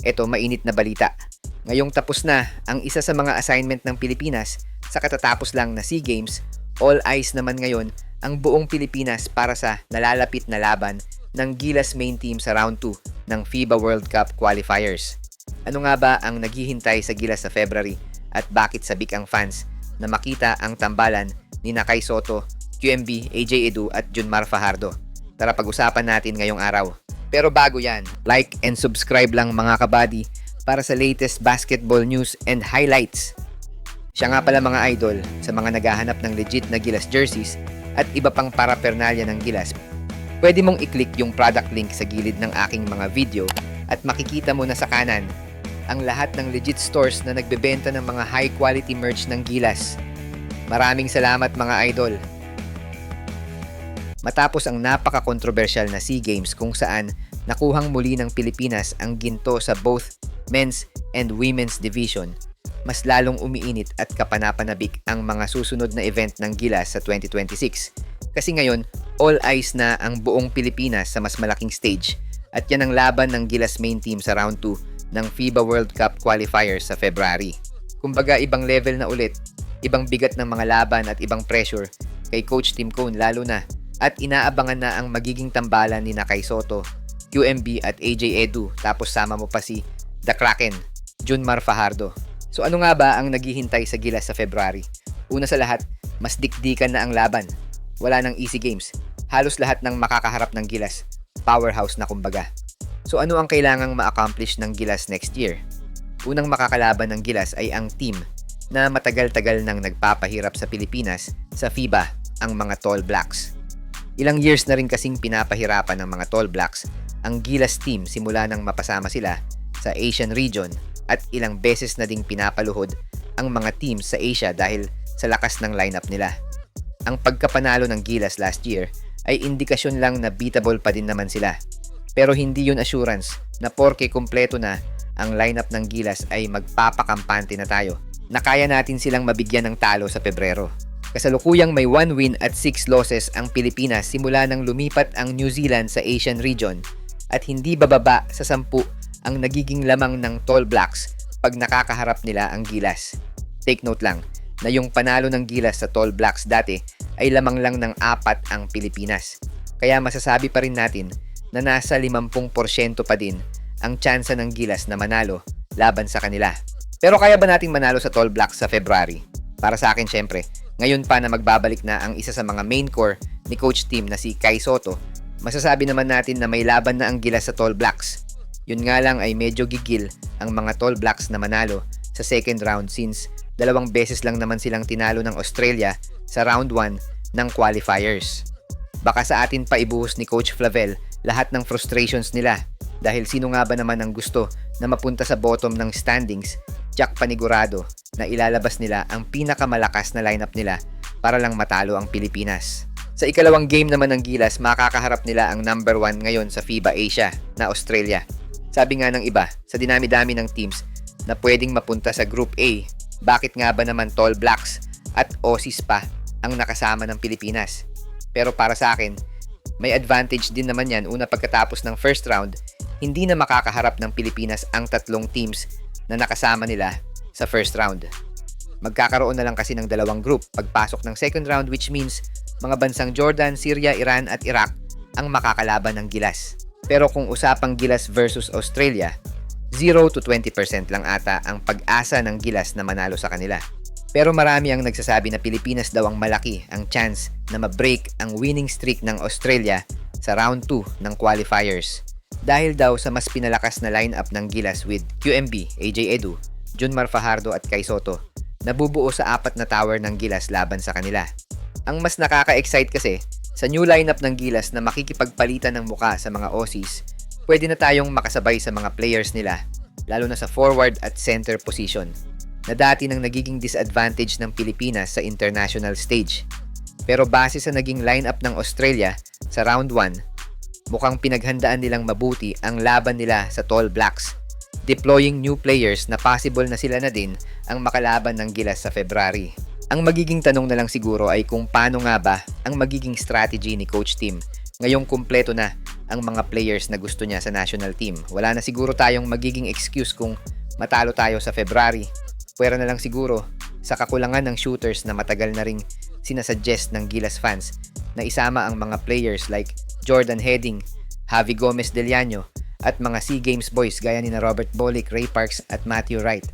Eto, mainit na balita. Ngayong tapos na ang isa sa mga assignment ng Pilipinas sa katatapos lang na SEA Games, all eyes naman ngayon ang buong Pilipinas para sa nalalapit na laban ng Gilas main team sa round 2 ng FIBA World Cup qualifiers. Ano nga ba ang naghihintay sa Gilas sa February at bakit sabik ang fans na makita ang tambalan ni Kai Sotto, QMB, AJ Edu at Junmar Fajardo? Tara pag-usapan natin ngayong araw. Pero bago yan, like and subscribe lang mga kabady para sa latest basketball news and highlights. Siya nga pala mga idol sa mga naghahanap ng legit na Gilas jerseys at iba pang parapernalya ng Gilas. Pwede mong i-click yung product link sa gilid ng aking mga video at makikita mo na sa kanan ang lahat ng legit stores na nagbebenta ng mga high quality merch ng Gilas. Maraming salamat mga idol. Matapos ang napaka-controversial na SEA Games kung saan nakuhang muli ng Pilipinas ang ginto sa both men's and women's division, mas lalong umiinit at kapanapanabik ang mga susunod na event ng Gilas sa 2026. Kasi ngayon, all eyes na ang buong Pilipinas sa mas malaking stage at yan ang laban ng Gilas main team sa round 2 ng FIBA World Cup qualifiers sa February. Kumbaga ibang level na ulit, ibang bigat ng mga laban at ibang pressure kay Coach Tim Cone lalo na at inaabangan na ang magiging tambalan ni Kai Sotto, QMB at AJ Edu tapos sama mo pa si The Kraken, Junmar Fajardo. So ano nga ba ang naghihintay sa Gilas sa February? Una sa lahat, mas dikdikan na ang laban. Wala nang easy games. Halos lahat ng makakaharap ng Gilas, powerhouse na kumbaga. So ano ang kailangang ma-accomplish ng Gilas next year? Unang makakalaban ng Gilas ay ang team na matagal-tagal nang nagpapahirap sa Pilipinas sa FIBA, ang mga Tall Blacks. Ilang years na rin kasing pinapahirapan ng mga Tall Blacks ang Gilas team simula nang mapasama sila sa Asian region at ilang beses na ding pinapaluhod ang mga teams sa Asia dahil sa lakas ng lineup nila. Ang pagkapanalo ng Gilas last year ay indikasyon lang na beatable pa din naman sila. Pero hindi yun assurance na porke kumpleto na ang lineup ng Gilas ay magpapakampante na tayo na kaya natin silang mabigyan ng talo sa Pebrero. Kasalukuyang may 1 win at 6 losses ang Pilipinas simula nang lumipat ang New Zealand sa Asian region at hindi bababa sa 10 ang nagiging lamang ng Tall Blacks pag nakakaharap nila ang Gilas. Take note lang na yung panalo ng Gilas sa Tall Blacks dati ay lamang lang ng 4 ang Pilipinas. Kaya masasabi pa rin natin na nasa 50% pa din ang tsansa ng Gilas na manalo laban sa kanila. Pero kaya ba nating manalo sa Tall Blacks sa February? Para sa akin syempre, ngayon pa na magbabalik na ang isa sa mga main core ni Coach Tim na si Kai Sotto, masasabi naman natin na may laban na ang Gilas sa Tall Blacks. Yun nga lang ay medyo gigil ang mga Tall Blacks na manalo sa second round since 2 beses lang naman silang tinalo ng Australia sa round 1 ng qualifiers. Baka sa atin pa ibuhos ni Coach Flavel lahat ng frustrations nila dahil sino nga ba naman ang gusto na mapunta sa bottom ng standings, Jack panigurado na ilalabas nila ang pinakamalakas na lineup nila para lang matalo ang Pilipinas. Sa ikalawang game naman ng Gilas, makakaharap nila ang number 1 ngayon sa FIBA Asia na Australia. Sabi nga ng iba, sa dinami-dami ng teams na pwedeng mapunta sa Group A, bakit nga ba naman Tall Blacks at Aussies pa ang nakasama ng Pilipinas? Pero para sa akin, may advantage din naman yan. Una, pagkatapos ng first round, hindi na makakaharap ng Pilipinas ang 3 teams na nakasama nila sa first round. Magkakaroon na lang kasi ng 2 group pagpasok ng second round, which means mga bansang Jordan, Syria, Iran at Iraq ang makakalaban ng Gilas. Pero kung usapang Gilas versus Australia, 0 to 20% lang ata ang pag-asa ng Gilas na manalo sa kanila. Pero marami ang nagsasabi na Pilipinas daw ang malaki ang chance na ma-break ang winning streak ng Australia sa round 2 ng qualifiers. Dahil daw sa mas pinalakas na lineup ng Gilas with QMB, AJ Edu, Junmar Fajardo at Kai Sotto, nabubuo sa 4 na tower ng Gilas laban sa kanila. Ang mas nakaka-excite kasi, sa new lineup ng Gilas na makikipagpalitan ng muka sa mga Aussies, pwede na tayong makasabay sa mga players nila, lalo na sa forward at center position, na dati nang nagiging disadvantage ng Pilipinas sa international stage. Pero base sa naging lineup ng Australia sa round 1, mukhang pinaghandaan nilang mabuti ang laban nila sa Tall Blacks, deploying new players na possible na sila na din ang makalaban ng Gilas sa February. Ang magiging tanong na lang siguro ay kung paano nga ba ang magiging strategy ni Coach Tim ngayong kumpleto na ang mga players na gusto niya sa national team. Wala na siguro tayong magiging excuse kung matalo tayo sa February. Pwera na lang siguro sa kakulangan ng shooters na matagal na ring sinasuggest ng Gilas fans na isama ang mga players like Jordan Heading, Javi Gomez Deliano at mga SEA Games boys gaya ni na Robert Bolick, Ray Parks at Matthew Wright.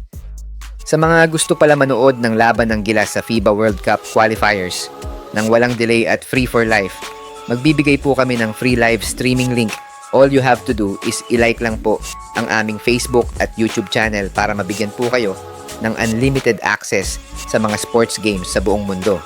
Sa mga gusto pala manood ng laban ng Gilas sa FIBA World Cup qualifiers nang walang delay at free for life, magbibigay po kami ng free live streaming link. All you have to do is i-like lang po ang aming Facebook at YouTube channel para mabigyan po kayo ng unlimited access sa mga sports games sa buong mundo.